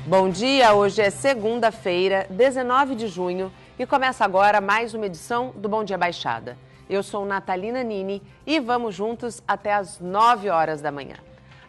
Bom dia, hoje é segunda-feira, 19 de junho e começa agora mais uma edição do Bom Dia Baixada. Eu sou Natalina Nini e vamos juntos até às 9 horas da manhã.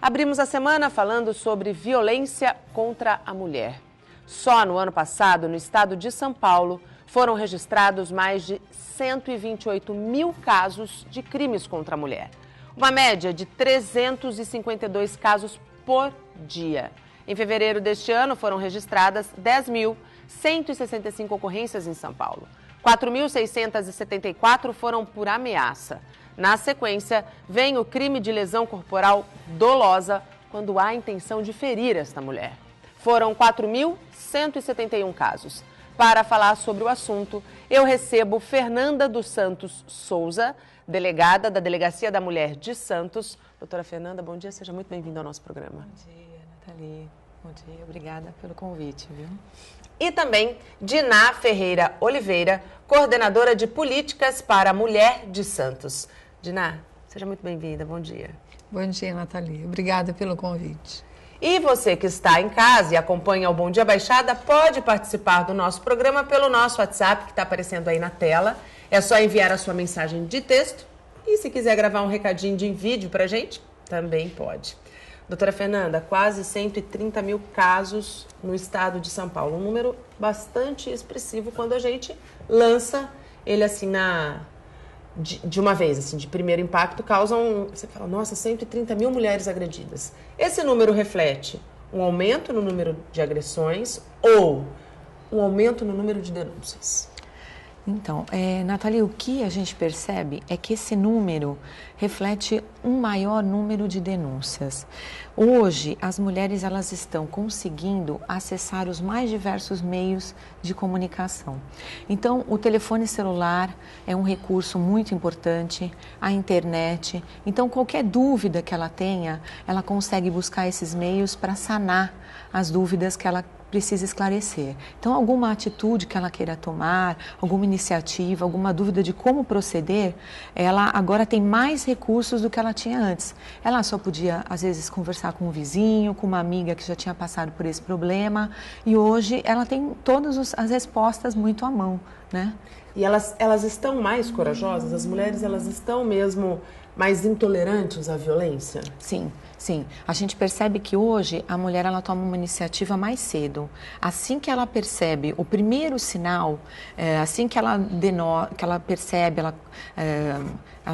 Abrimos a semana falando sobre violência contra a mulher. Só no ano passado, no estado de São Paulo, foram registrados mais de 128 mil casos de crimes contra a mulher. Uma média de 352 casos por dia. Em fevereiro deste ano, foram registradas 10.165 ocorrências em São Paulo. 4.674 foram por ameaça. Na sequência, vem o crime de lesão corporal dolosa, quando há intenção de ferir esta mulher. Foram 4.171 casos. Para falar sobre o assunto, eu recebo Fernanda dos Santos Souza, delegada da Delegacia da Mulher de Santos. Doutora Fernanda, bom dia, seja muito bem-vinda ao nosso programa. Bom dia, Nathalie. Bom dia, obrigada pelo convite, viu? E também Diná Ferreira Oliveira, coordenadora de políticas para a Mulher de Santos. Diná, seja muito bem-vinda, bom dia. Bom dia, Nathalie. Obrigada pelo convite. E você que está em casa e acompanha o Bom Dia Baixada, pode participar do nosso programa pelo nosso WhatsApp, que está aparecendo aí na tela. É só enviar a sua mensagem de texto e se quiser gravar um recadinho de vídeo para a gente, também pode. Doutora Fernanda, quase 130 mil casos no estado de São Paulo. Um número bastante expressivo quando a gente lança ele assim de uma vez, assim, de primeiro impacto, causam, você fala, nossa, 130 mil mulheres agredidas. Esse número reflete um aumento no número de agressões ou um aumento no número de denúncias? Então, Nathalie, o que a gente percebe é que esse número reflete um maior número de denúncias. Hoje, as mulheres elas estão conseguindo acessar os mais diversos meios de comunicação. Então, o telefone celular é um recurso muito importante, a internet. Então, qualquer dúvida que ela tenha, ela consegue buscar esses meios para sanar as dúvidas que ela precisa esclarecer. Então, alguma atitude que ela queira tomar, alguma iniciativa, alguma dúvida de como proceder, ela agora tem mais recursos do que ela tinha antes. Ela só podia, às vezes, conversar com um vizinho, com uma amiga que já tinha passado por esse problema, e hoje ela tem todas as respostas muito à mão, né? E elas estão mais corajosas? As mulheres, elas estão mesmo mais intolerantes à violência? Sim. Sim, a gente percebe que hoje a mulher ela toma uma iniciativa mais cedo. Assim que ela percebe o primeiro sinal, assim que ela percebe, ela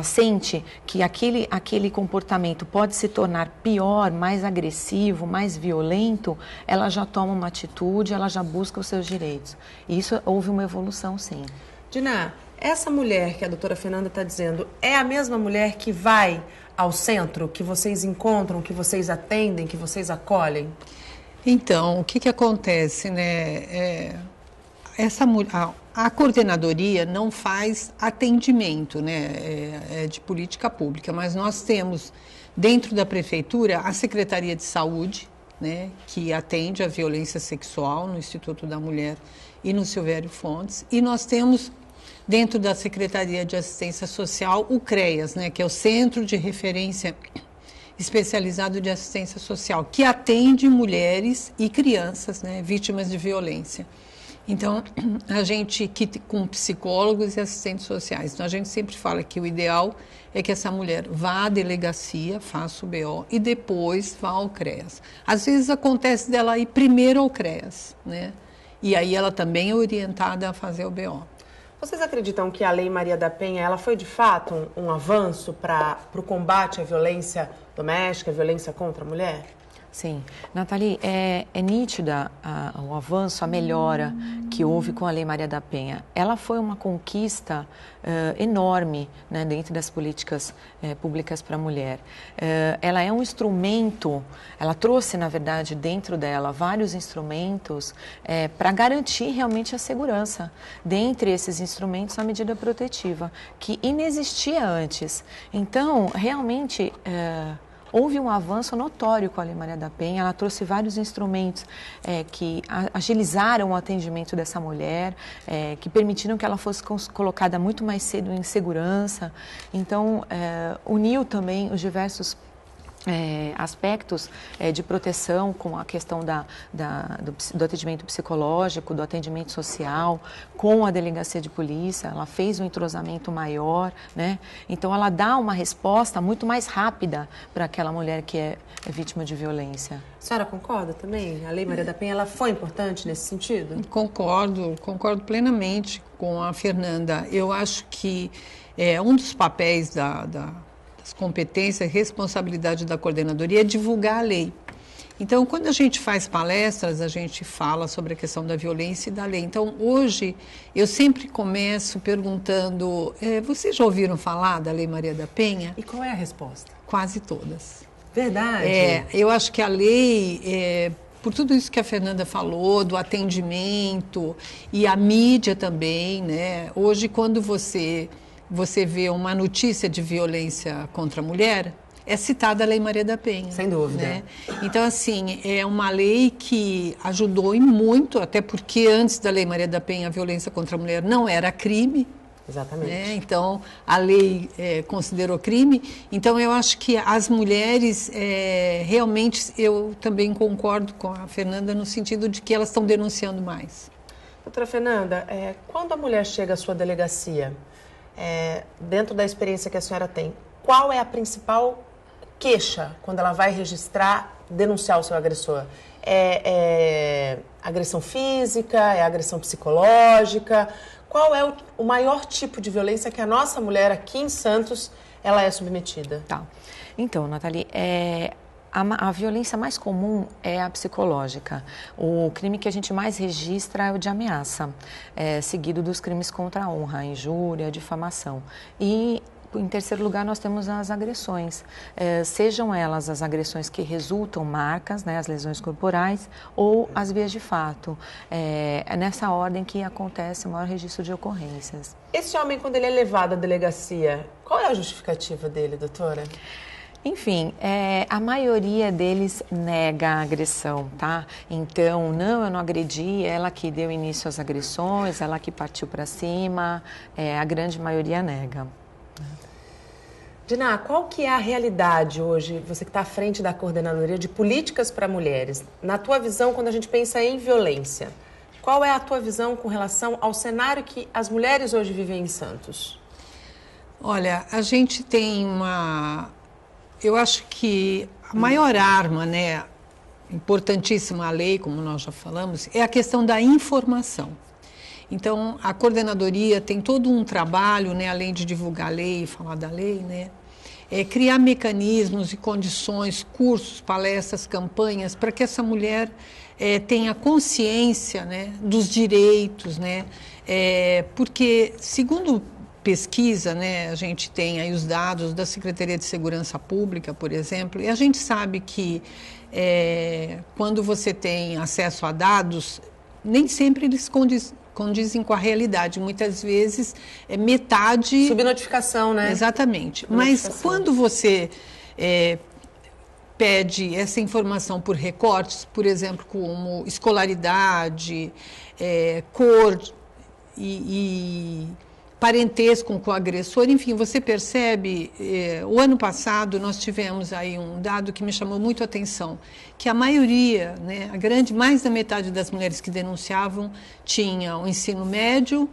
sente que aquele comportamento pode se tornar pior, mais agressivo, mais violento, ela já toma uma atitude, ela já busca os seus direitos. E isso houve uma evolução, sim. Diná, essa mulher que a doutora Fernanda está dizendo é a mesma mulher que vai ao centro, que vocês encontram, que vocês atendem, que vocês acolhem? Então, o que acontece, né? A coordenadoria não faz atendimento, né? De política pública, mas nós temos dentro da prefeitura a Secretaria de Saúde, né? Que atende a violência sexual no Instituto da Mulher e no Silvério Fontes, e nós temos dentro da Secretaria de Assistência Social, o CREAS, né, que é o Centro de Referência Especializado de Assistência Social, que atende mulheres e crianças, né, vítimas de violência. Então, a gente, com psicólogos e assistentes sociais, então a gente sempre fala que o ideal é que essa mulher vá à delegacia, faça o BO e depois vá ao CREAS. Às vezes acontece dela ir primeiro ao CREAS, né, e aí ela também é orientada a fazer o BO. Vocês acreditam que a Lei Maria da Penha ela foi de fato um avanço para o combate à violência doméstica, à violência contra a mulher? Sim. Nathalie, é nítida o avanço, a melhora que houve com a Lei Maria da Penha. Ela foi uma conquista enorme, né, dentro das políticas públicas para a mulher. Ela é um instrumento, ela trouxe, na verdade, dentro dela vários instrumentos para garantir realmente a segurança. Dentre esses instrumentos, a medida protetiva, que inexistia antes. Então, realmente houve um avanço notório com a Lei Maria da Penha. Ela trouxe vários instrumentos que agilizaram o atendimento dessa mulher, que permitiram que ela fosse colocada muito mais cedo em segurança. Então, uniu também os diversos aspectos de proteção, com a questão do atendimento psicológico, do atendimento social, com a delegacia de polícia. Ela fez um entrosamento maior, né? Então ela dá uma resposta muito mais rápida para aquela mulher que é vítima de violência. A senhora concorda também? A Lei Maria da Penha, ela foi importante nesse sentido? Concordo plenamente com a Fernanda. Eu acho que um dos papéis das competências e responsabilidade da coordenadoria é divulgar a lei. Então, quando a gente faz palestras, a gente fala sobre a questão da violência e da lei. Então, hoje, eu sempre começo perguntando, vocês já ouviram falar da Lei Maria da Penha? E qual é a resposta? Quase todas. Verdade? Eu acho que a lei, por tudo isso que a Fernanda falou, do atendimento e a mídia também, né? Hoje, quando você vê uma notícia de violência contra a mulher, é citada a Lei Maria da Penha. Sem dúvida. Né? Então, assim, é uma lei que ajudou e muito, até porque antes da Lei Maria da Penha a violência contra a mulher não era crime. Exatamente. Né? Então, a lei considerou crime. Então, eu acho que as mulheres, realmente, eu também concordo com a Fernanda no sentido de que elas estão denunciando mais. Doutora Fernanda, quando a mulher chega à sua delegacia, dentro da experiência que a senhora tem, qual é a principal queixa quando ela vai registrar, denunciar o seu agressor? É agressão física? É agressão psicológica? Qual é o maior tipo de violência que a nossa mulher aqui em Santos ela é submetida? Tá. Então, Nathalie, a violência mais comum é a psicológica. O crime que a gente mais registra é o de ameaça, seguido dos crimes contra a honra, a injúria, a difamação. E, em terceiro lugar, nós temos as agressões, sejam elas as agressões que resultam marcas, né, as lesões corporais, ou as vias de fato. É nessa ordem que acontece o maior registro de ocorrências. Esse homem, quando ele é levado à delegacia, qual é a justificativa dele, doutora? Enfim, a maioria deles nega a agressão, tá? Então, não, eu não agredi, ela que deu início às agressões, ela que partiu para cima, a grande maioria nega. Dina, qual que é a realidade hoje, você que está à frente da coordenadoria de políticas para mulheres, na tua visão, quando a gente pensa em violência, qual é a tua visão com relação ao cenário que as mulheres hoje vivem em Santos? Olha, a gente tem eu acho que a maior arma, né, importantíssima a lei, como nós já falamos, é a questão da informação. Então, a coordenadoria tem todo um trabalho, né, além de divulgar a lei e falar da lei, né, criar mecanismos e condições, cursos, palestras, campanhas, para que essa mulher tenha consciência, né, dos direitos, né, porque, segundo pesquisa, né, a gente tem aí os dados da Secretaria de Segurança Pública, por exemplo, e a gente sabe que quando você tem acesso a dados, nem sempre eles condizem com a realidade. Muitas vezes é metade... Subnotificação, né? Exatamente. Mas quando você pede essa informação por recortes, por exemplo, como escolaridade, cor e parentesco com o agressor, enfim, você percebe, o ano passado nós tivemos aí um dado que me chamou muito a atenção, que a maioria, né, mais da metade das mulheres que denunciavam tinham o ensino médio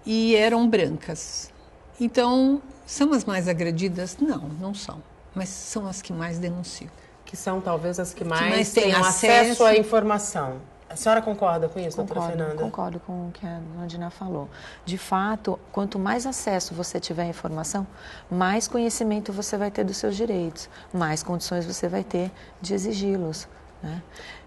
e eram brancas. Então, são as mais agredidas? Não são, mas são as que mais denunciam. Que são talvez as que mais têm acesso à informação. A senhora concorda com isso, doutora Fernanda? Concordo com o que a Dina falou. De fato, quanto mais acesso você tiver à informação, mais conhecimento você vai ter dos seus direitos, mais condições você vai ter de exigi-los, né?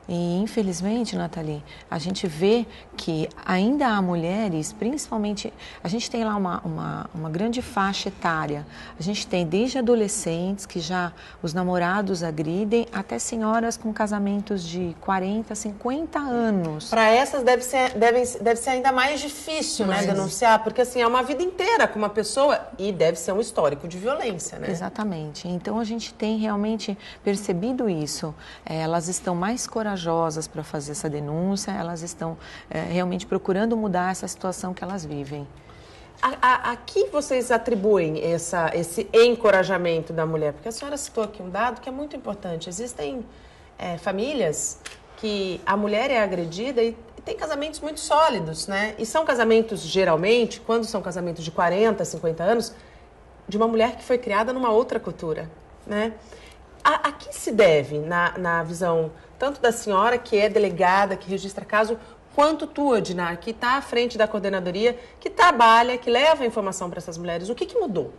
E, infelizmente, Nathalie, a gente vê que ainda há mulheres, principalmente, a gente tem lá uma grande faixa etária. A gente tem desde adolescentes, que já os namorados agridem, até senhoras com casamentos de 40, 50 anos. Para essas deve ser ainda mais difícil, né, denunciar, porque assim, é uma vida inteira com uma pessoa e deve ser um histórico de violência, né? Exatamente. Então, a gente tem realmente percebido isso. Elas estão mais corajosas para fazer essa denúncia, elas estão realmente procurando mudar essa situação que elas vivem. A que vocês atribuem esse encorajamento da mulher? Porque a senhora citou aqui um dado que é muito importante. Existem famílias que a mulher é agredida e tem casamentos muito sólidos, né? E são casamentos, geralmente, quando são casamentos de 40, 50 anos, de uma mulher que foi criada numa outra cultura, né? A que se deve, na visão tanto da senhora, que é delegada, que registra caso, quanto tu, Odinar, que está à frente da coordenadoria, que trabalha, que leva a informação para essas mulheres? O que mudou?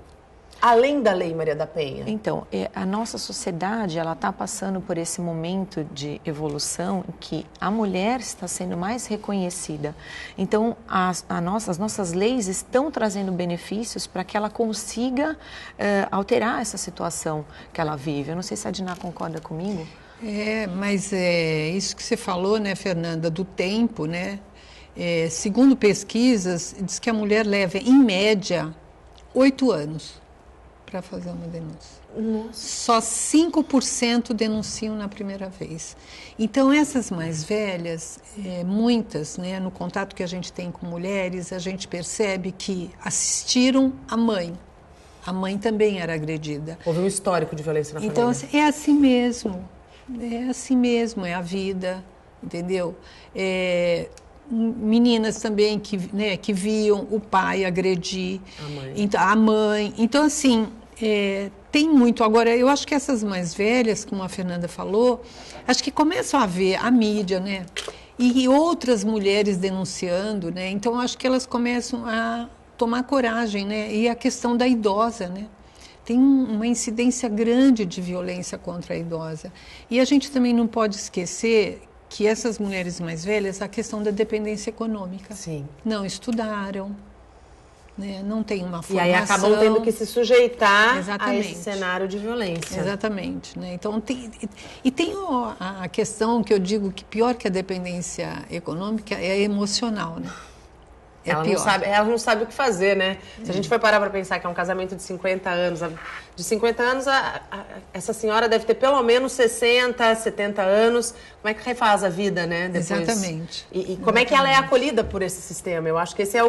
Além da Lei Maria da Penha. Então, a nossa sociedade, ela está passando por esse momento de evolução em que a mulher está sendo mais reconhecida. Então, as nossas leis estão trazendo benefícios para que ela consiga alterar essa situação que ela vive. Eu não sei se a Dina concorda comigo. Mas isso que você falou, né, Fernanda, do tempo, né? Segundo pesquisas, diz que a mulher leva, em média, 8 anos para fazer uma denúncia. Nossa. Só 5% denunciam na primeira vez. Então, essas mais velhas, muitas, né, no contato que a gente tem com mulheres, a gente percebe que assistiram a mãe. A mãe também era agredida. Houve um histórico de violência na família. Então, é assim mesmo. É assim mesmo, é a vida, entendeu? Meninas também que viam o pai agredir a mãe. Então, assim, tem muito. Agora, eu acho que essas mais velhas, como a Fernanda falou, acho que começam a ver a mídia, né? E outras mulheres denunciando, né? Então, acho que elas começam a tomar coragem, né? E a questão da idosa, né? Tem uma incidência grande de violência contra a idosa. E a gente também não pode esquecer que essas mulheres mais velhas, a questão da dependência econômica. Sim. Não estudaram, né? Não tem uma formação. E aí acabam tendo que se sujeitar Exatamente. a esse cenário de violência. Exatamente. Né? Então, tem a questão que eu digo que pior que a dependência econômica é a emocional, né? Ela não sabe o que fazer, né? Se a gente for parar para pensar que é um casamento de 50 anos, essa senhora deve ter pelo menos 60, 70 anos. Como é que refaz a vida, né? Depois? Exatamente. E como é que ela é acolhida por esse sistema? Eu acho que esse é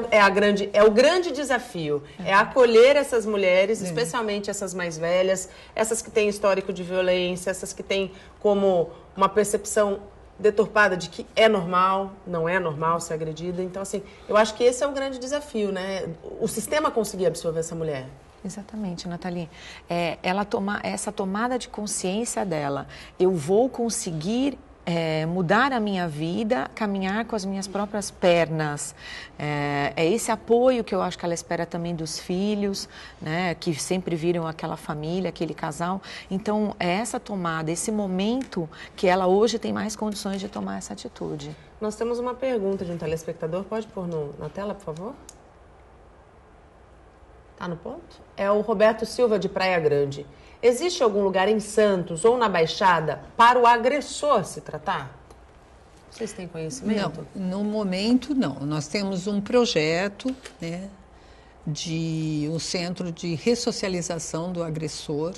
o grande desafio. É acolher essas mulheres, especialmente essas mais velhas, essas que têm histórico de violência, essas que têm como uma percepção deturpada de que é normal, não é normal ser agredida. Então, assim, eu acho que esse é o grande desafio, né? O sistema conseguir absorver essa mulher. Exatamente, Nathalie. Essa tomada de consciência dela. Eu vou conseguir mudar a minha vida, caminhar com as minhas próprias pernas. É esse apoio que eu acho que ela espera também dos filhos, né, que sempre viram aquela família, aquele casal. Então, é essa tomada, esse momento que ela hoje tem mais condições de tomar essa atitude. Nós temos uma pergunta de um telespectador. Pode pôr na tela, por favor? Tá no ponto? É o Roberto Silva, de Praia Grande. Existe algum lugar em Santos ou na Baixada para o agressor se tratar? Vocês têm conhecimento? Não, no momento não. Nós temos um projeto, né, de um centro de ressocialização do agressor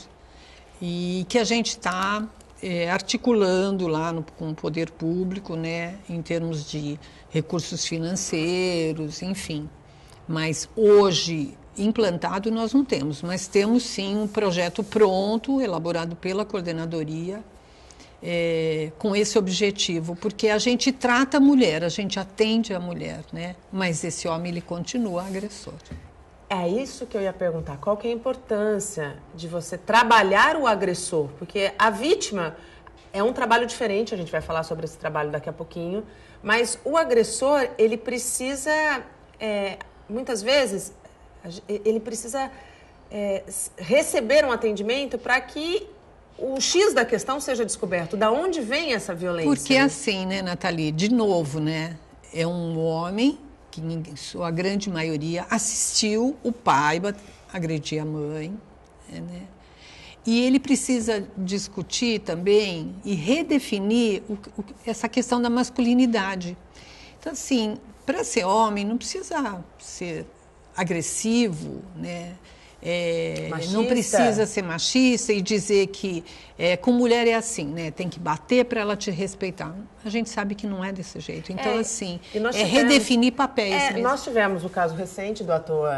e que a gente está articulando lá com o poder público, né, em termos de recursos financeiros, enfim. Mas hoje implantado nós não temos, mas temos sim um projeto pronto, elaborado pela coordenadoria, com esse objetivo, porque a gente trata a mulher, a gente atende a mulher, né? Mas esse homem, ele continua agressor. É isso que eu ia perguntar, qual que é a importância de você trabalhar o agressor? Porque a vítima é um trabalho diferente, a gente vai falar sobre esse trabalho daqui a pouquinho, mas o agressor, ele precisa, muitas vezes, ele precisa receber um atendimento para que o X da questão seja descoberto. Da onde vem essa violência? Porque assim, né, Nathalie, de novo, né, é um homem que, em sua grande maioria, assistiu o pai agredir a mãe, né? E ele precisa discutir também e redefinir essa questão da masculinidade. Então, assim, para ser homem, não precisa ser agressivo, né? não precisa ser machista e dizer que com mulher é assim, né? Tem que bater para ela te respeitar. A gente sabe que não é desse jeito. Então, redefinir papéis mesmo. Nós tivemos o caso recente do ator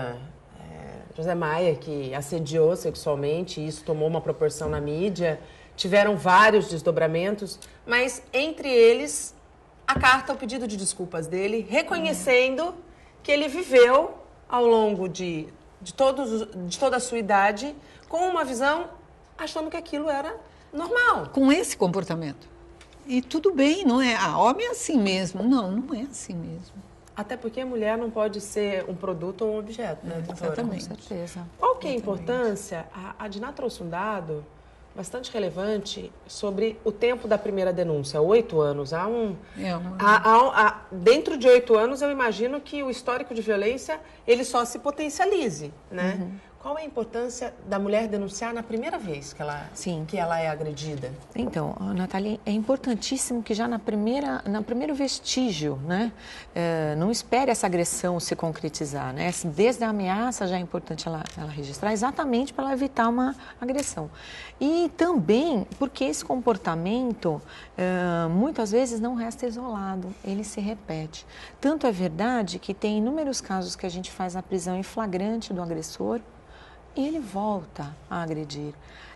José Maia, que assediou sexualmente, e isso tomou uma proporção na mídia. Tiveram vários desdobramentos, mas entre eles, a carta, o pedido de desculpas dele, reconhecendo que ele viveu ao longo de toda a sua idade com uma visão achando que aquilo era normal. Com esse comportamento. E tudo bem, não é? Homem é assim mesmo. Não é assim mesmo. Até porque a mulher não pode ser um produto ou um objeto, né, doutora? Exatamente. Com certeza. Qual que é a importância? A Diná trouxe um dado bastante relevante sobre o tempo da primeira denúncia, 8 anos. Dentro de 8 anos, eu imagino que o histórico de violência ele só se potencialize, né? Uhum. Qual é a importância da mulher denunciar na primeira vez que ela é agredida? Então, Natália, é importantíssimo que já no primeiro vestígio, né? Não espere essa agressão se concretizar, né? Desde a ameaça já é importante ela registrar, exatamente para ela evitar uma agressão. E também porque esse comportamento, muitas vezes, não resta isolado, ele se repete. Tanto é verdade que tem inúmeros casos que a gente faz a prisão em flagrante do agressor, e ele volta a agredir.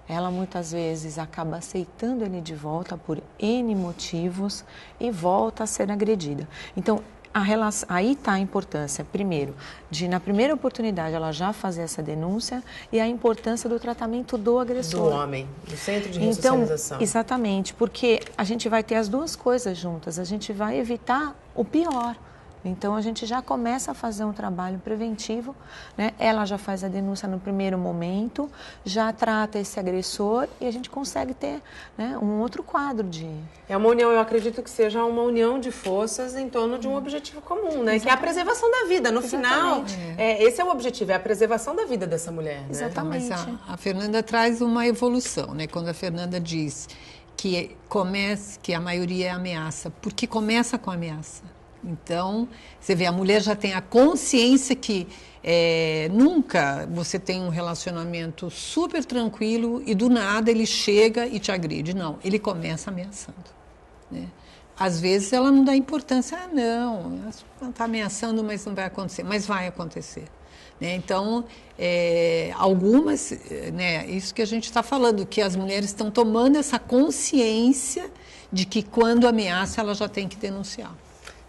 Ela muitas vezes acaba aceitando ele de volta por N motivos e volta a ser agredida. Então, aí está a importância, primeiro, de na primeira oportunidade ela já fazer essa denúncia e a importância do tratamento do agressor. Do homem, do centro de ressocialização. Então, exatamente, porque a gente vai ter as duas coisas juntas, a gente vai evitar o pior. Então, a gente já começa a fazer um trabalho preventivo, né? Ela já faz a denúncia no primeiro momento, já trata esse agressor e a gente consegue ter, né, um outro quadro de... É uma união, eu acredito que seja uma união de forças em torno de um objetivo comum, né? Exatamente. Que é a preservação da vida. No final, esse é o objetivo, é a preservação da vida dessa mulher, né? Exatamente. Mas a Fernanda traz uma evolução, né? Quando a Fernanda diz que a maioria é ameaça, porque começa com ameaça. Então, você vê, a mulher já tem a consciência que nunca você tem um relacionamento super tranquilo e do nada ele chega e te agride. Não, ele começa ameaçando, né? Às vezes ela não dá importância, não, ela está ameaçando, mas não vai acontecer, mas vai acontecer. Né? Então, algumas, né, isso que a gente está falando, que as mulheres estão tomando essa consciência de que quando ameaça ela já tem que denunciar.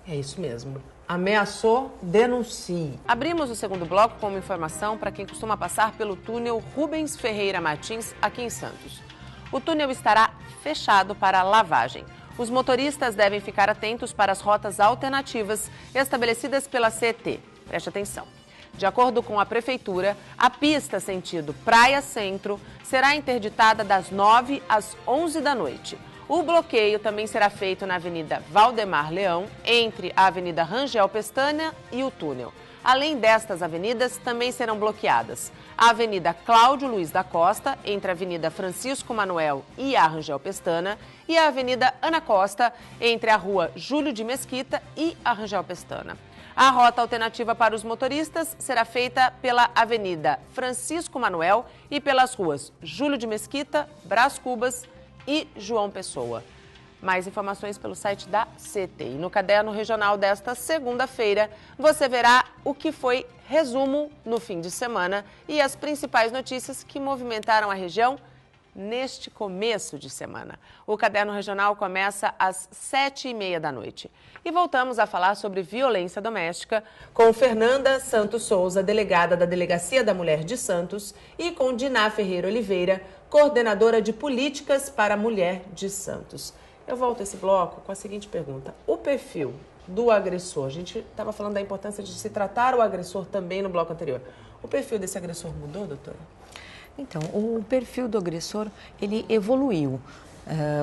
É isso mesmo. Ameaçou, denuncie. Abrimos o segundo bloco com uma informação para quem costuma passar pelo túnel Rubens Ferreira Martins, aqui em Santos. O túnel estará fechado para lavagem. Os motoristas devem ficar atentos para as rotas alternativas estabelecidas pela CET. Preste atenção. De acordo com a Prefeitura, a pista sentido Praia Centro será interditada das 9 às 11 da noite. O bloqueio também será feito na Avenida Valdemar Leão, entre a Avenida Rangel Pestana e o túnel. Além destas avenidas, também serão bloqueadas a Avenida Cláudio Luiz da Costa, entre a Avenida Francisco Manuel e a Rangel Pestana, e a Avenida Ana Costa, entre a Rua Júlio de Mesquita e a Rangel Pestana. A rota alternativa para os motoristas será feita pela Avenida Francisco Manuel e pelas ruas Júlio de Mesquita, Brás Cubas e João Pessoa. Mais informações pelo site da CET. E no Caderno Regional desta segunda-feira, você verá o que foi resumo no fim de semana e as principais notícias que movimentaram a região neste começo de semana. O Caderno Regional começa às 7h30 da noite. E voltamos a falar sobre violência doméstica com Fernanda Santos Souza, delegada da Delegacia da Mulher de Santos, e com Diná Ferreira Oliveira, coordenadora de políticas para a mulher de Santos. Eu volto a esse bloco com a seguinte pergunta. O perfil do agressor, a gente estava falando da importância de se tratar o agressor também no bloco anterior. O perfil desse agressor mudou, doutora? Então, o perfil do agressor, ele evoluiu.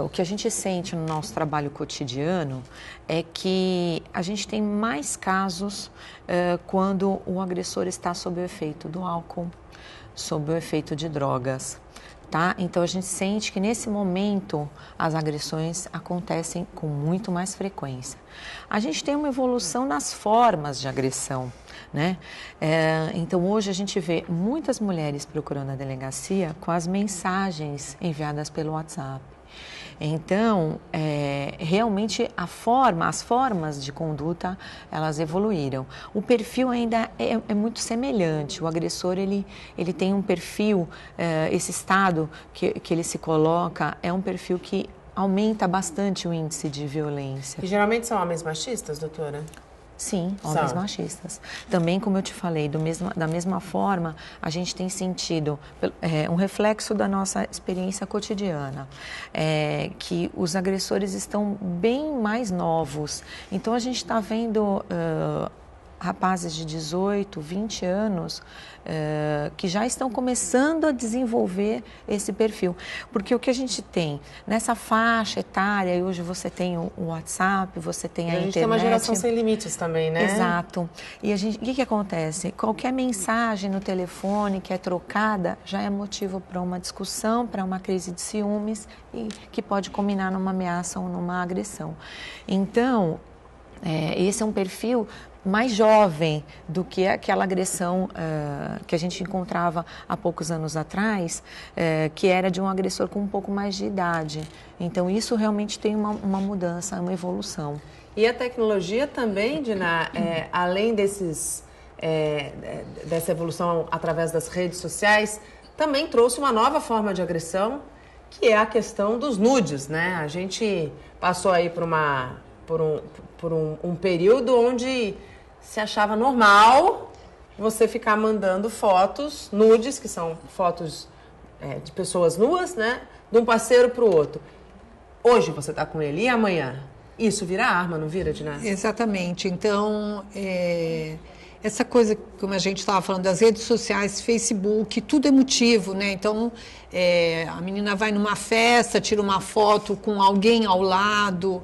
O que a gente sente no nosso trabalho cotidiano é que a gente tem mais casos quando o agressor está sob o efeito do álcool, sob o efeito de drogas. Tá? Então, a gente sente que nesse momento as agressões acontecem com muito mais frequência. A gente tem uma evolução nas formas de agressão, né? Então, hoje a gente vê muitas mulheres procurando a delegacia com as mensagens enviadas pelo WhatsApp. Então, realmente as formas de conduta, elas evoluíram. O perfil ainda é muito semelhante. O agressor, ele tem um perfil, esse estado que ele se coloca, é um perfil que aumenta bastante o índice de violência. E geralmente são homens machistas, doutora? Sim, homens machistas. Também, como eu te falei, da mesma forma, a gente tem sentido um reflexo da nossa experiência cotidiana, que os agressores estão bem mais novos. Então, a gente está vendo rapazes de 18, 20 anos que já estão começando a desenvolver esse perfil. Porque o que a gente tem nessa faixa etária, e hoje você tem o WhatsApp, você tem a internet. A gente tem uma geração sem limites também, né? Exato. E o que acontece? Qualquer mensagem no telefone que é trocada já é motivo para uma discussão, para uma crise de ciúmes e que pode culminar numa ameaça ou numa agressão. Então, esse é um perfil mais jovem do que aquela agressão que a gente encontrava há poucos anos atrás, que era de um agressor com um pouco mais de idade. Então, isso realmente tem uma mudança, uma evolução. E a tecnologia também, Dina, além dessa evolução através das redes sociais, também trouxe uma nova forma de agressão, que é a questão dos nudes, né? A gente passou aí por um período onde se achava normal você ficar mandando fotos, nudes, que são fotos de pessoas nuas, né? De um parceiro para o outro. Hoje você está com ele e amanhã? Isso vira arma, não vira, Dina? Exatamente. Então, essa coisa, como a gente estava falando, das redes sociais, Facebook, tudo é motivo, né? Então, a menina vai numa festa, tira uma foto com alguém ao lado,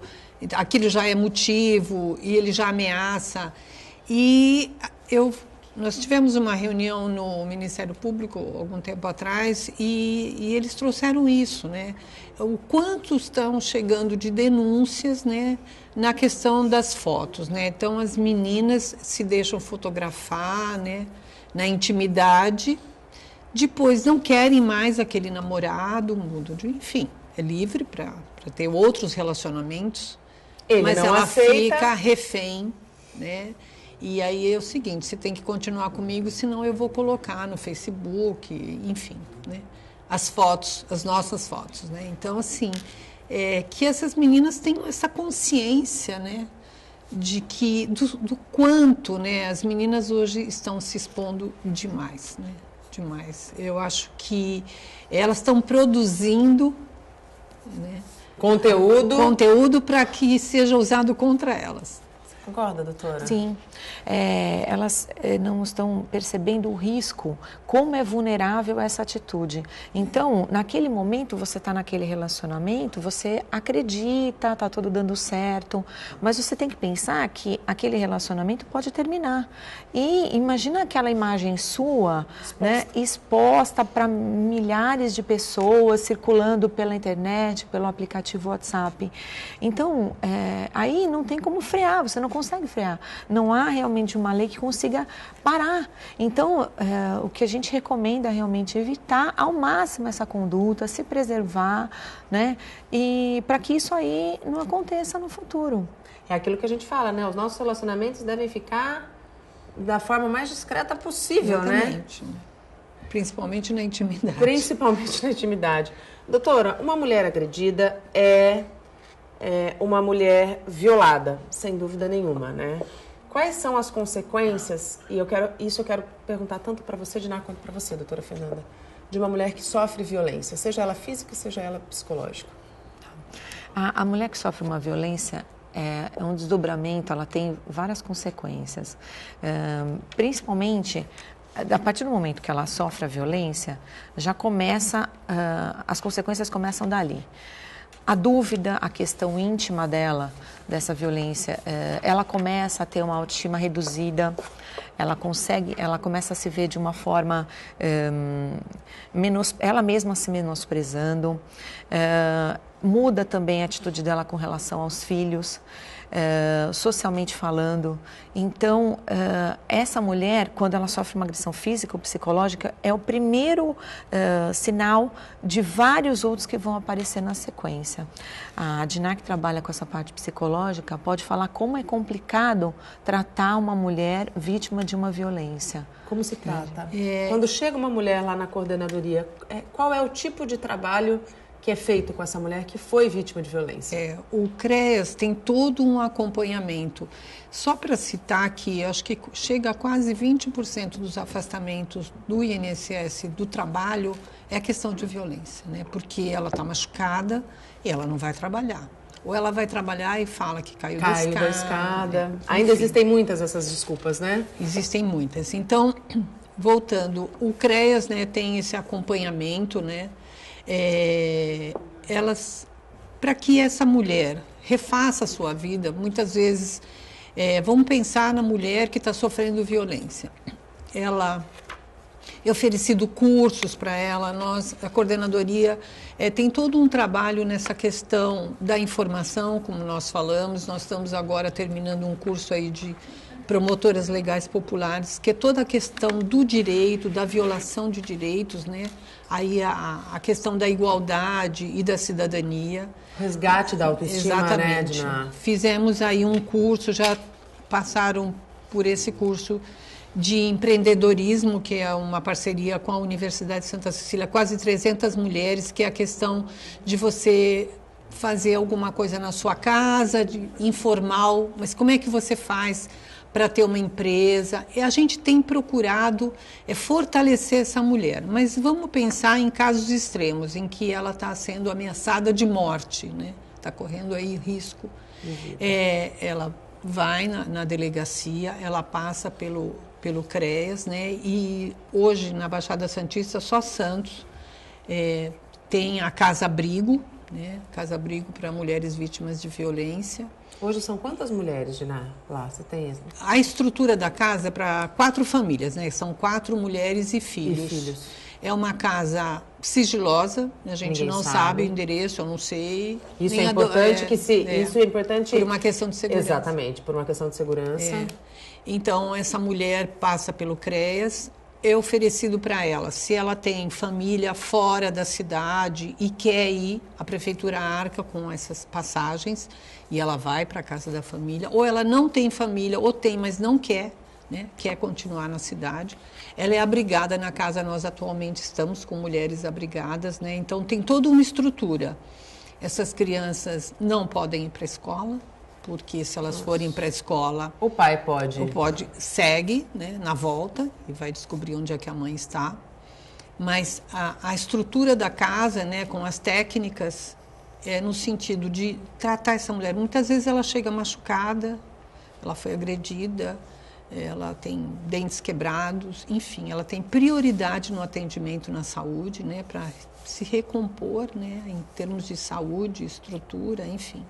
aquilo já é motivo e ele já ameaça. E nós tivemos uma reunião no Ministério Público algum tempo atrás e eles trouxeram isso, né? O quanto estão chegando de denúncias, né, na questão das fotos, né? Então, as meninas se deixam fotografar, né, na intimidade, depois não querem mais aquele namorado, enfim, é livre para ter outros relacionamentos, mas ela fica refém, né? E aí é o seguinte, você tem que continuar comigo, senão eu vou colocar no Facebook, enfim, né? As fotos, as nossas fotos, né? Então, assim, que essas meninas tenham essa consciência, né? Do quanto, né? As meninas hoje estão se expondo demais, né? Demais. Eu acho que elas estão produzindo, né? Conteúdo para que seja usado contra elas. Concorda, doutora? Sim. Elas não estão percebendo o risco, como é vulnerável essa atitude. Então, naquele momento, você está naquele relacionamento, você acredita, está tudo dando certo, mas você tem que pensar que aquele relacionamento pode terminar. E imagina aquela imagem sua, né, exposta para milhares de pessoas, circulando pela internet, pelo aplicativo WhatsApp. Então, aí não tem como frear, você não consegue frear. Não há realmente uma lei que consiga parar. Então, o que a gente recomenda realmente é evitar ao máximo essa conduta, se preservar, né? E para que isso aí não aconteça no futuro. É aquilo que a gente fala, né? Os nossos relacionamentos devem ficar da forma mais discreta possível, exatamente, né? Principalmente na intimidade. Doutora, uma mulher agredida é uma mulher violada, sem dúvida nenhuma, né? Quais são as consequências, e eu quero perguntar tanto para você, Diná, quanto para você, doutora Fernanda, de uma mulher que sofre violência, seja ela física, seja ela psicológica? A mulher que sofre uma violência é um desdobramento, ela tem várias consequências. Principalmente, a partir do momento que ela sofre a violência, já começa, as consequências começam dali. a dúvida, a questão íntima dela, dessa violência, ela começa a ter uma autoestima reduzida, ela começa a se ver de uma forma, ela mesma se menosprezando, muda também a atitude dela com relação aos filhos, socialmente falando. Então, essa mulher, quando ela sofre uma agressão física ou psicológica, é o primeiro sinal de vários outros que vão aparecer na sequência. A Diná, que trabalha com essa parte psicológica, pode falar como é complicado tratar uma mulher vítima de uma violência. Como se trata? Quando chega uma mulher lá na coordenadoria, qual é o tipo de trabalho que é feito com essa mulher que foi vítima de violência? O CREAS tem todo um acompanhamento. Só para citar aqui, acho que chega a quase 20% dos afastamentos do INSS do trabalho é a questão de violência, né? Porque ela está machucada e ela não vai trabalhar. Ou ela vai trabalhar e fala que caiu da escada. Ainda existem muitas essas desculpas, né? Existem muitas. Então, voltando, o CREAS, né, tem esse acompanhamento, né? Para que essa mulher refaça a sua vida, muitas vezes, vamos pensar na mulher que está sofrendo violência. É oferecido cursos para ela, a coordenadoria tem todo um trabalho nessa questão da informação, como nós falamos. Nós estamos agora terminando um curso aí de promotoras legais populares, que é toda a questão do direito, da violação de direitos, né? Aí a questão da igualdade e da cidadania. Resgate da autoestima, exatamente, né, Edna? Fizemos aí um curso, já passaram por esse curso de empreendedorismo, que é uma parceria com a Universidade de Santa Cecília, quase 300 mulheres, que é a questão de você fazer alguma coisa na sua casa, informal, mas como é que você faz para ter uma empresa? E a gente tem procurado fortalecer essa mulher, mas vamos pensar em casos extremos, em que ela está sendo ameaçada de morte, né? Está correndo aí risco. Ela vai na delegacia, ela passa pelo CREAS, né? E hoje na Baixada Santista, só Santos tem a Casa Abrigo, né? Casa Abrigo para mulheres vítimas de violência. Hoje são quantas mulheres, Diná, lá? Você tem essa? A estrutura da casa é para 4 famílias, né? São 4 mulheres e filhos. É uma casa sigilosa, a gente não sabe o endereço, eu não sei. Isso é importante isso é importante por uma questão de segurança. Exatamente, por uma questão de segurança. Então, essa mulher passa pelo CREAS, é oferecido para ela, se ela tem família fora da cidade e quer ir, a prefeitura arca com essas passagens e ela vai para a casa da família, ou ela não tem família, ou tem, mas não quer, né? Quer continuar na cidade. Ela é abrigada na casa, nós atualmente estamos com mulheres abrigadas, né? Então tem toda uma estrutura. Essas crianças não podem ir para a escola, porque se elas forem para a escola... O pai pode. Segue, né, na volta e vai descobrir onde é que a mãe está. Mas a estrutura da casa, né, com as técnicas, no sentido de tratar essa mulher. Muitas vezes ela chega machucada, ela foi agredida, ela tem dentes quebrados, enfim, ela tem prioridade no atendimento na saúde, né, para se recompor, né, em termos de saúde, estrutura, enfim.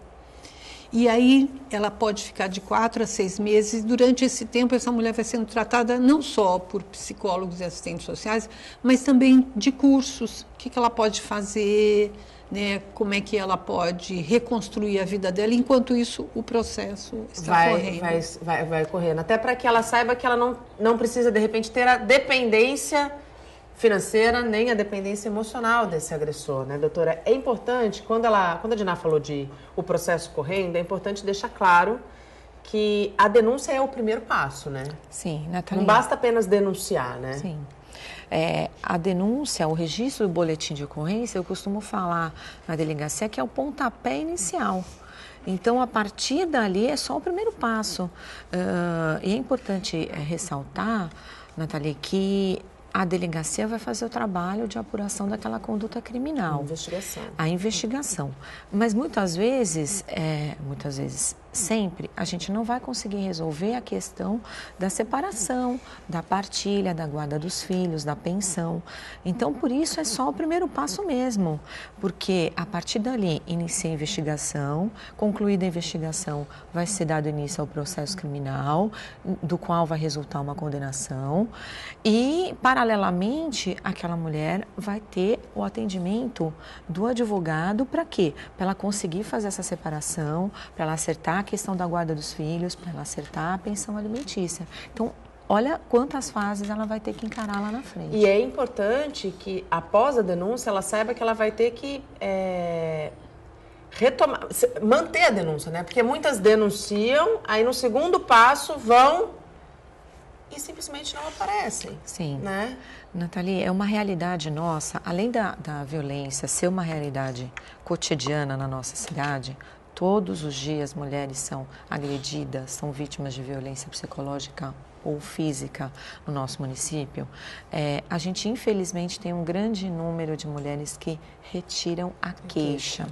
E aí ela pode ficar de 4 a 6 meses. Durante esse tempo, essa mulher vai sendo tratada não só por psicólogos e assistentes sociais, mas também de cursos. O que ela pode fazer, né? Como é que ela pode reconstruir a vida dela. Enquanto isso, o processo está correndo. Vai correndo. Até para que ela saiba que ela não precisa, de repente, ter a dependência financeira nem a dependência emocional desse agressor, né, doutora? É importante, quando a Diná falou de o processo correndo, é importante deixar claro que a denúncia é o primeiro passo, né? Sim, Natália. Não basta apenas denunciar, né? Sim. A denúncia, o registro do boletim de ocorrência, eu costumo falar na delegacia que é o pontapé inicial. Então, a partir dali é só o primeiro passo. E é importante ressaltar, Natália, que a delegacia vai fazer o trabalho de apuração daquela conduta criminal. A investigação. A investigação. Mas muitas vezes, sempre a gente não vai conseguir resolver a questão da separação, da partilha, da guarda dos filhos, da pensão. Então, por isso é só o primeiro passo mesmo, porque a partir dali inicia a investigação, concluída a investigação, vai ser dado início ao processo criminal, do qual vai resultar uma condenação e, paralelamente, aquela mulher vai ter o atendimento do advogado para quê? Para ela conseguir fazer essa separação, para ela acertar a questão da guarda dos filhos, para ela acertar a pensão alimentícia. Então, olha quantas fases ela vai ter que encarar lá na frente. E é importante que, após a denúncia, ela saiba que ela vai ter que manter a denúncia, né? Porque muitas denunciam, aí no segundo passo vão e simplesmente não aparecem. Sim. Né? Nathalie, é uma realidade nossa, além da violência ser uma realidade cotidiana na nossa cidade, todos os dias mulheres são agredidas, são vítimas de violência psicológica ou física no nosso município. A gente, infelizmente, tem um grande número de mulheres que retiram a queixa.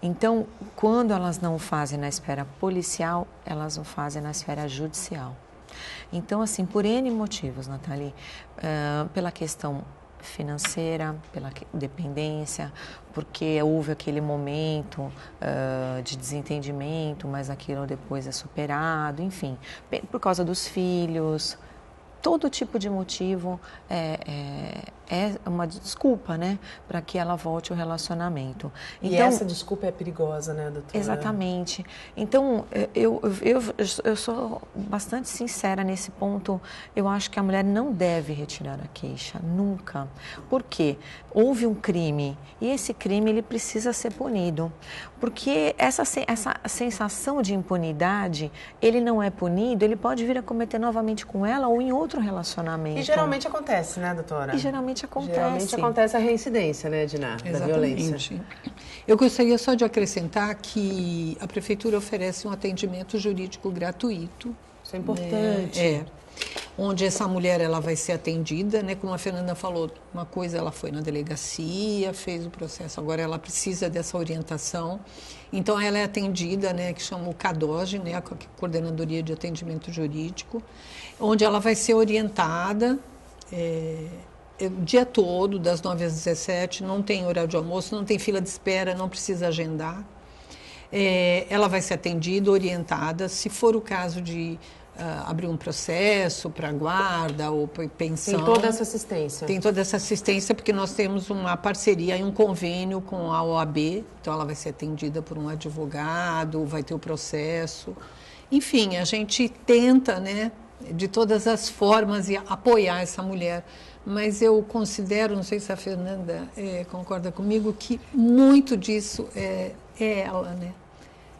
Então, quando elas não o fazem na esfera policial, elas o fazem na esfera judicial. Então, assim, por N motivos, Nathalie, pela questão financeira, pela dependência, porque houve aquele momento de desentendimento, mas aquilo depois é superado, enfim, por causa dos filhos, todo tipo de motivo é uma desculpa, né, para que ela volte ao relacionamento. Então, e essa desculpa é perigosa, né, doutora? Exatamente. Então, eu sou bastante sincera nesse ponto. Eu acho que a mulher não deve retirar a queixa, nunca. Por quê? Houve um crime e esse crime ele precisa ser punido. Porque essa sensação de impunidade, ele não é punido, ele pode vir a cometer novamente com ela ou em outro relacionamento. E geralmente acontece, né, doutora? E geralmente acontece. Geralmente acontece a reincidência, né, Edna, da violência. Eu gostaria só de acrescentar que a Prefeitura oferece um atendimento jurídico gratuito. Isso é importante. Onde essa mulher ela vai ser atendida, né? Como a Fernanda falou, uma coisa ela foi na delegacia, fez o processo, agora ela precisa dessa orientação. Então ela é atendida, né? Que chama o CADOG, né? A Coordenadoria de Atendimento Jurídico, onde ela vai ser orientada o dia todo, das 9 às 17, não tem horário de almoço, não tem fila de espera, não precisa agendar. Ela vai ser atendida, orientada, se for o caso de abrir um processo para guarda ou pensão. Tem toda essa assistência. Tem toda essa assistência porque nós temos uma parceria e um convênio com a OAB, então ela vai ser atendida por um advogado, vai ter o processo. Enfim, a gente tenta, né, de todas as formas apoiar essa mulher. Mas eu considero, não sei se a Fernanda concorda comigo, que muito disso é ela, né?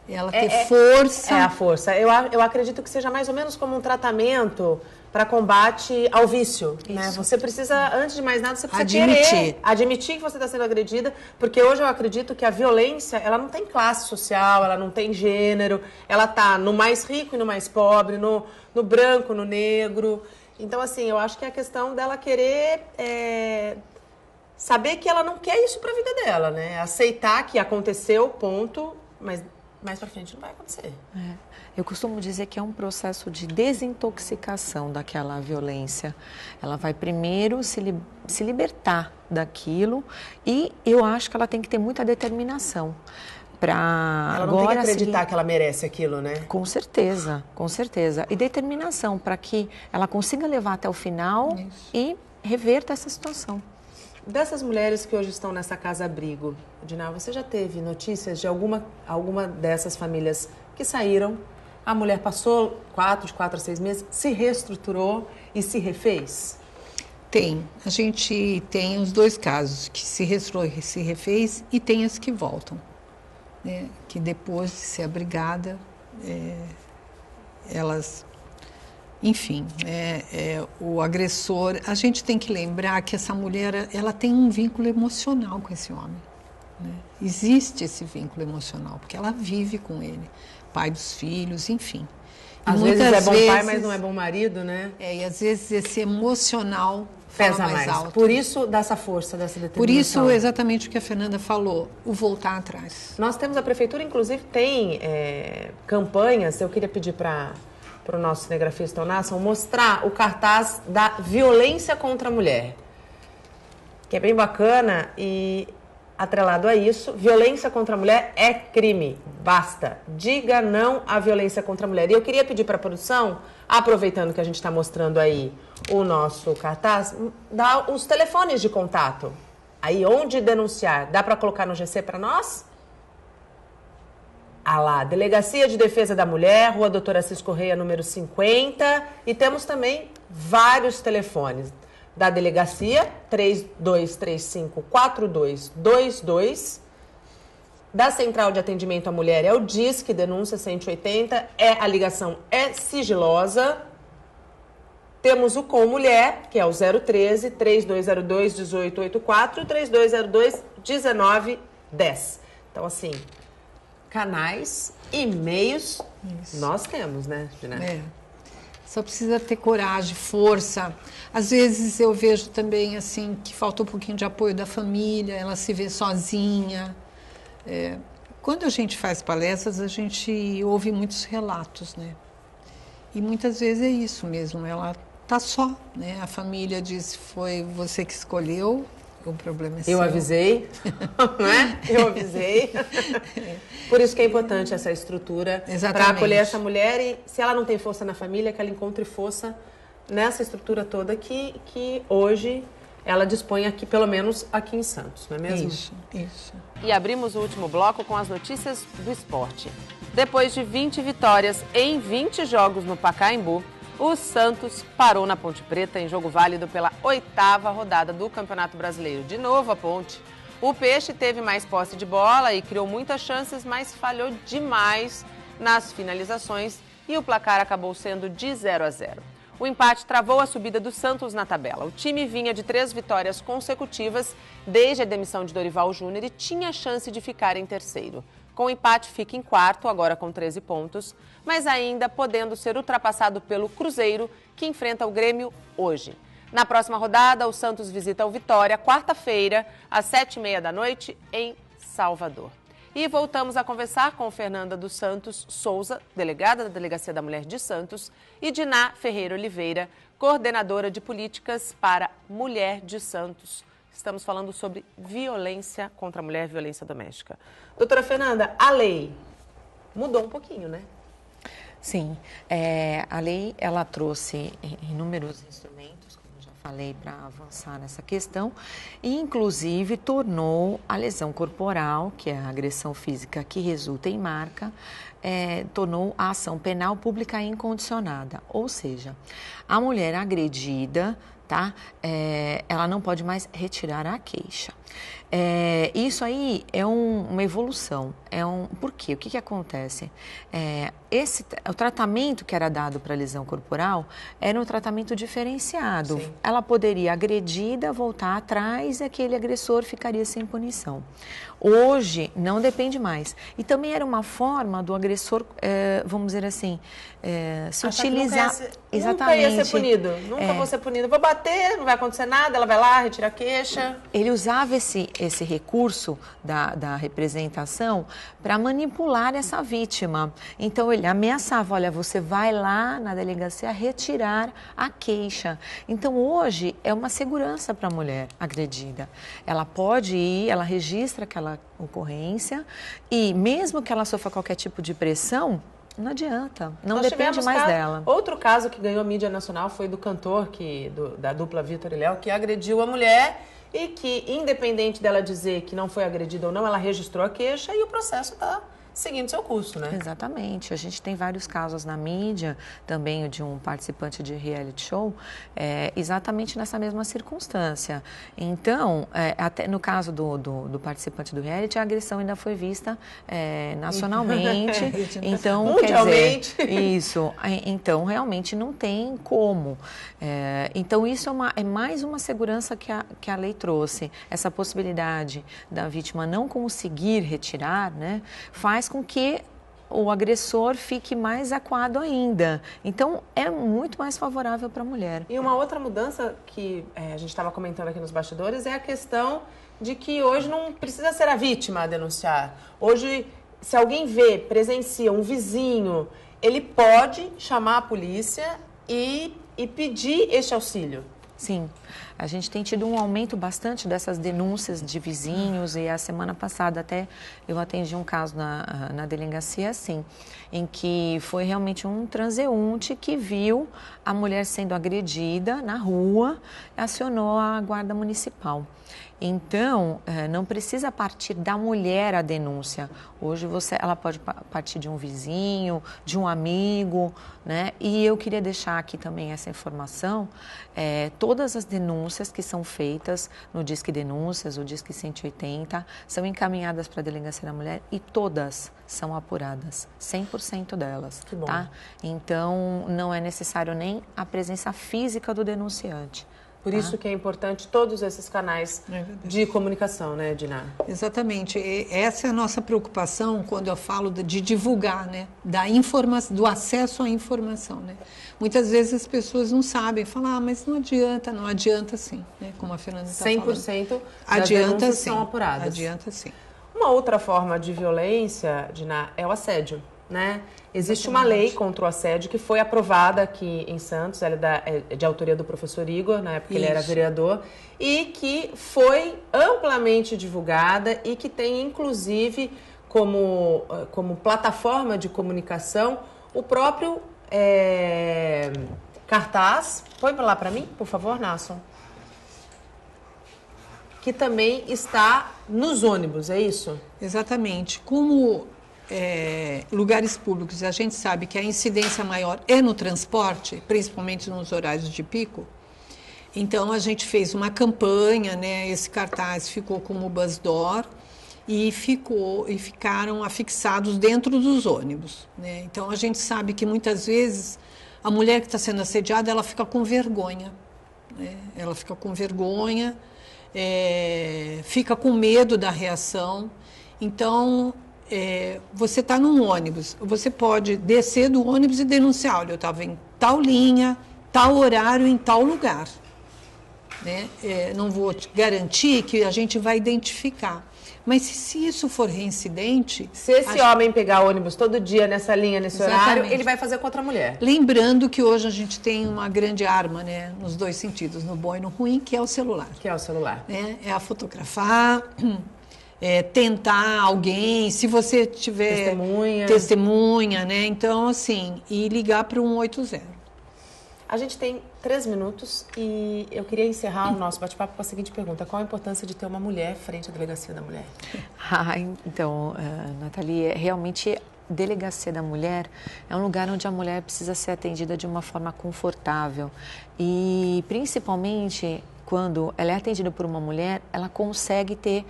Ela ter força. É a força. Eu acredito que seja mais ou menos como um tratamento para combate ao vício. Né? Você precisa, antes de mais nada, você precisa admitir que você está sendo agredida, porque hoje eu acredito que a violência, ela não tem classe social, ela não tem gênero, ela está no mais rico e no mais pobre, no branco, no negro. Então, assim, eu acho que é a questão dela querer saber que ela não quer isso para a vida dela, né? Aceitar que aconteceu, ponto, mas mais para frente não vai acontecer. Eu costumo dizer que é um processo de desintoxicação daquela violência. Ela vai primeiro se libertar daquilo e eu acho que ela tem que ter muita determinação. Ela não tem que acreditar que ela merece aquilo, né? Com certeza, com certeza. E determinação para que ela consiga levar até o final e reverta essa situação. Dessas mulheres que hoje estão nessa casa-abrigo, Edna, você já teve notícias de alguma dessas famílias que saíram, a mulher passou de 4 a 6 meses, se reestruturou e se refez? Tem. A gente tem os dois casos, que se reestruturou e se refez, e tem as que voltam. Né, que depois de ser abrigada, elas, enfim, o agressor, a gente tem que lembrar que essa mulher, ela tem um vínculo emocional com esse homem, né? Existe esse vínculo emocional, porque ela vive com ele, pai dos filhos, enfim. Às vezes é bom pai, mas não é bom marido, né? E às vezes esse emocional fala Pesa mais alto. Por isso, dessa força, dessa determinação. Por isso, exatamente o que a Fernanda falou, o voltar atrás. Nós temos, a Prefeitura, inclusive, tem campanhas. Eu queria pedir para o nosso cinegrafista Onasson mostrar o cartaz da violência contra a mulher, que é bem bacana e... Atrelado a isso, violência contra a mulher é crime. Basta. Diga não à violência contra a mulher. E eu queria pedir para a produção, aproveitando que a gente está mostrando aí o nosso cartaz, dar os telefones de contato. Aí, onde denunciar? Dá para colocar no GC para nós? Ah lá, Delegacia de Defesa da Mulher, Rua Doutora Assis Correia, número 50. E temos também vários telefones. Da delegacia, 3235-4222. Da Central de Atendimento à Mulher é o DISC, denúncia 180, a ligação é sigilosa. Temos o Com Mulher, que é o 013-3202-1884, 3202-1910. Então, assim, canais, e-mails, nós temos, né, Gina? Só precisa ter coragem, força. Às vezes eu vejo também assim que falta um pouquinho de apoio da família, ela se vê sozinha. Quando a gente faz palestras, a gente ouve muitos relatos, né? E muitas vezes é isso mesmo, ela tá só, né? A família diz, foi você que escolheu, o problema é seu. Eu avisei, né? Eu avisei. Por isso que é importante essa estrutura para acolher essa mulher e, se ela não tem força na família, que ela encontre força nessa estrutura toda que hoje ela dispõe aqui, pelo menos aqui em Santos, não é mesmo? Isso. E abrimos o último bloco com as notícias do esporte. Depois de 20 vitórias em 20 jogos no Pacaembu, o Santos parou na Ponte Preta em jogo válido pela 8ª rodada do Campeonato Brasileiro. De novo a Ponte. O Peixe teve mais posse de bola e criou muitas chances, mas falhou demais nas finalizações e o placar acabou sendo de 0-0. O empate travou a subida do Santos na tabela. O time vinha de 3 vitórias consecutivas desde a demissão de Dorival Júnior e tinha chance de ficar em terceiro. Com o empate, fica em quarto, agora com 13 pontos, mas ainda podendo ser ultrapassado pelo Cruzeiro, que enfrenta o Grêmio hoje. Na próxima rodada, o Santos visita o Vitória, quarta-feira, às 19h30 em Salvador. E voltamos a conversar com Fernanda dos Santos Souza, delegada da Delegacia da Mulher de Santos, e Diná Ferreira Oliveira, coordenadora de políticas para Mulher de Santos. Estamos falando sobre violência contra a mulher, violência doméstica. Doutora Fernanda, a lei mudou um pouquinho, né? Sim, a lei ela trouxe inúmeros instrumentos, como já falei, para avançar nessa questão, e inclusive tornou a lesão corporal, que é a agressão física que resulta em marca, tornou a ação penal pública incondicionada, ou seja, a mulher agredida, tá? Ela não pode mais retirar a queixa. Isso aí é uma evolução. Por quê? O que acontece? O tratamento que era dado para a lesão corporal era um tratamento diferenciado. Sim. Ela poderia, agredida, voltar atrás e aquele agressor ficaria sem punição. Hoje, não depende mais. E também era uma forma do agressor, vamos dizer assim, se utilizar... Nunca ia ser punido. Nunca vou ser punido. Vou bater, não vai acontecer nada, ela vai lá, retira a queixa. Ele usava esse recurso da representação para manipular essa vítima. Então, ele ameaçava, olha, você vai lá na delegacia retirar a queixa. Então, hoje, é uma segurança para a mulher agredida. Ela pode ir, ela registra aquela ocorrência e mesmo que ela sofra qualquer tipo de pressão, não adianta, não depende mais dela. Outro caso que ganhou mídia nacional foi do cantor da dupla Vitor e Léo, que agrediu a mulher e que, independente dela dizer que não foi agredida ou não, ela registrou a queixa e o processo está seguindo seu curso, né? Exatamente. A gente tem vários casos na mídia, também o de um participante de reality show, exatamente nessa mesma circunstância. Então, até no caso do participante do reality, a agressão ainda foi vista nacionalmente. Então, mundialmente. Quer dizer, isso. Então, realmente não tem como. Então, isso é mais uma segurança que a lei trouxe. Essa possibilidade da vítima não conseguir retirar, né, faz com que o agressor fique mais acuado ainda. Então, é muito mais favorável para a mulher. E uma outra mudança que a gente estava comentando aqui nos bastidores é a questão de que hoje não precisa ser a vítima a denunciar. Hoje, se alguém vê, presencia um vizinho, ele pode chamar a polícia e pedir este auxílio. Sim, a gente tem tido um aumento bastante dessas denúncias de vizinhos e a semana passada até eu atendi um caso na delegacia assim, em que foi realmente um transeunte que viu a mulher sendo agredida na rua e acionou a guarda municipal. Então, não precisa partir da mulher a denúncia. Hoje ela pode partir de um vizinho, de um amigo, né? E eu queria deixar aqui também essa informação. Todas as denúncias que são feitas no Disque Denúncias, o Disque 180, são encaminhadas para a Delegacia da Mulher e todas são apuradas, 100% delas. Que bom. Tá? Então, não é necessário nem a presença física do denunciante. Por isso que é importante todos esses canais de comunicação, né, Diná? Exatamente. Essa é a nossa preocupação quando eu falo de divulgar, né, do acesso à informação, né? Muitas vezes as pessoas não sabem, falam, mas não adianta sim, né, como a Fernanda está falando. 100% das denúncias são apuradas. Adianta sim. Uma outra forma de violência, Diná, é o assédio, né? Existe uma lei contra o assédio que foi aprovada aqui em Santos, ela é de autoria do professor Igor, na época ele era vereador, e que foi amplamente divulgada e que tem, inclusive, como plataforma de comunicação, o próprio cartaz. Põe lá para mim, por favor, Nasson. Que também está nos ônibus, é isso? Exatamente. Como lugares públicos, a gente sabe que a incidência maior é no transporte, principalmente nos horários de pico. Então, a gente fez uma campanha, né? Esse cartaz ficou como bus door e ficaram afixados dentro dos ônibus, né? Então, a gente sabe que muitas vezes a mulher que está sendo assediada, ela fica com vergonha, né? Ela fica com vergonha, fica com medo da reação. Então, você está num ônibus, você pode descer do ônibus e denunciar, olha, eu estava em tal linha, tal horário, em tal lugar. Né? Não vou te garantir que a gente vai identificar, mas se isso for reincidente... Se esse homem pegar ônibus todo dia nessa linha, nesse horário, ele vai fazer contra a mulher. Lembrando que hoje a gente tem uma grande arma, né, nos dois sentidos, no bom e no ruim, que é o celular. Que é o celular. É a fotografar... tentar alguém, se você tiver testemunha, né? Então, assim, e ligar para o 180. A gente tem 3 minutos e eu queria encerrar o nosso bate-papo com a seguinte pergunta: qual a importância de ter uma mulher frente à Delegacia da Mulher? Então, Nathalie, realmente Delegacia da Mulher é um lugar onde a mulher precisa ser atendida de uma forma confortável e, principalmente, quando ela é atendida por uma mulher, ela consegue ter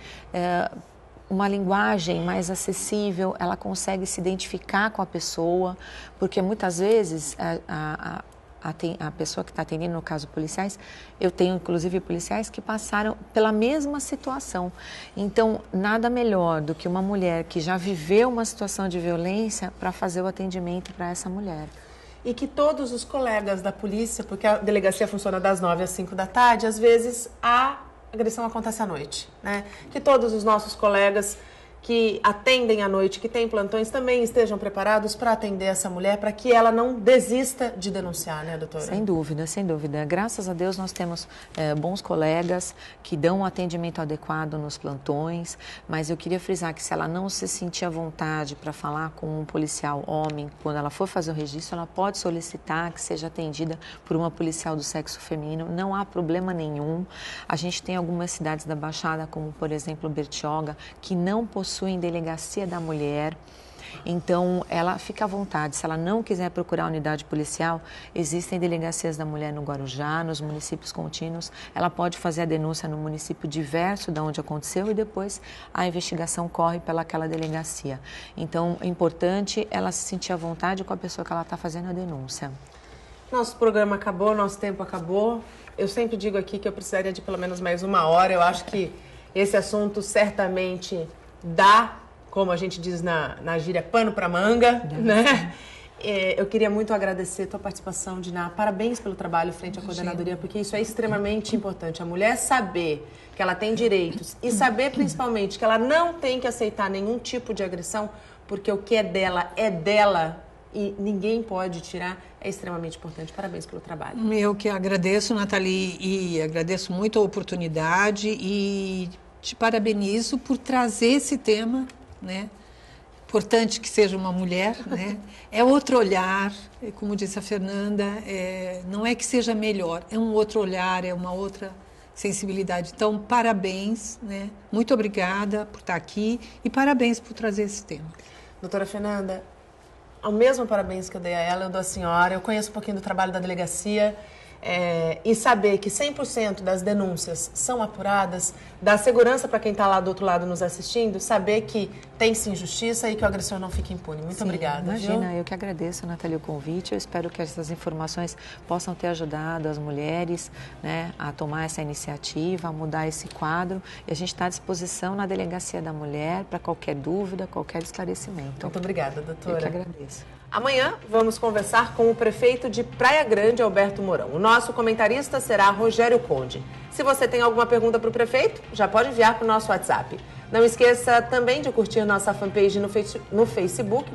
uma linguagem mais acessível, ela consegue se identificar com a pessoa, porque muitas vezes a pessoa que está atendendo, no caso policiais, eu tenho inclusive policiais que passaram pela mesma situação. Então, nada melhor do que uma mulher que já viveu uma situação de violência para fazer o atendimento para essa mulher. E que todos os colegas da polícia, porque a delegacia funciona das 9 às 5 da tarde, às vezes a agressão acontece à noite, né? Que todos os nossos colegas que atendem à noite, que têm plantões, também estejam preparados para atender essa mulher, para que ela não desista de denunciar, né, doutora? Sem dúvida, sem dúvida. Graças a Deus nós temos bons colegas que dão um atendimento adequado nos plantões, mas eu queria frisar que se ela não se sentir à vontade para falar com um policial homem, quando ela for fazer o registro, ela pode solicitar que seja atendida por uma policial do sexo feminino, não há problema nenhum. A gente tem algumas cidades da Baixada, como por exemplo Bertioga, que não possuem delegacia da mulher, então ela fica à vontade. Se ela não quiser procurar a unidade policial, existem delegacias da mulher no Guarujá, nos municípios contínuos, ela pode fazer a denúncia no município diverso da onde aconteceu e depois a investigação corre pelaquela delegacia. Então é importante ela se sentir à vontade com a pessoa que ela está fazendo a denúncia. Nosso programa acabou, nosso tempo acabou. Eu sempre digo aqui que eu precisaria de pelo menos mais 1 hora. Eu acho que esse assunto certamente dá como a gente diz na gíria, pano para manga, né? Eu queria muito agradecer a tua participação, Diná. Parabéns pelo trabalho frente à coordenadoria, porque isso é extremamente importante. A mulher saber que ela tem direitos e saber, principalmente, que ela não tem que aceitar nenhum tipo de agressão, porque o que é dela e ninguém pode tirar, é extremamente importante. Parabéns pelo trabalho. Eu que agradeço, Nathalie, e agradeço muito a oportunidade e te parabenizo por trazer esse tema, né? Importante que seja uma mulher, né? É outro olhar, como disse a Fernanda, não é que seja melhor, é um outro olhar, é uma outra sensibilidade. Então, parabéns, né? Muito obrigada por estar aqui e parabéns por trazer esse tema. Doutora Fernanda, ao mesmo parabéns que eu dei a ela, eu dou à senhora. Eu conheço um pouquinho do trabalho da delegacia e saber que 100% das denúncias são apuradas, dá segurança para quem está lá do outro lado nos assistindo, saber que tem sim justiça e que o agressor não fique impune. Muito obrigada. Imagina, viu? Eu que agradeço, Nathalie, o convite. Eu espero que essas informações possam ter ajudado as mulheres, né, a tomar essa iniciativa, a mudar esse quadro. E a gente está à disposição na Delegacia da Mulher para qualquer dúvida, qualquer esclarecimento. Muito obrigada, doutora. Eu que agradeço. Amanhã vamos conversar com o prefeito de Praia Grande, Alberto Mourão. O nosso comentarista será Rogério Conde. Se você tem alguma pergunta para o prefeito, já pode enviar para o nosso WhatsApp. Não esqueça também de curtir nossa fanpage no Facebook,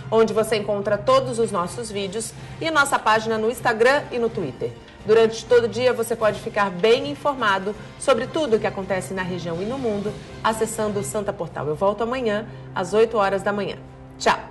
onde você encontra todos os nossos vídeos, e nossa página no Instagram e no Twitter. Durante todo o dia você pode ficar bem informado sobre tudo o que acontece na região e no mundo, acessando o Santa Portal. Eu volto amanhã às 8 horas da manhã. Tchau!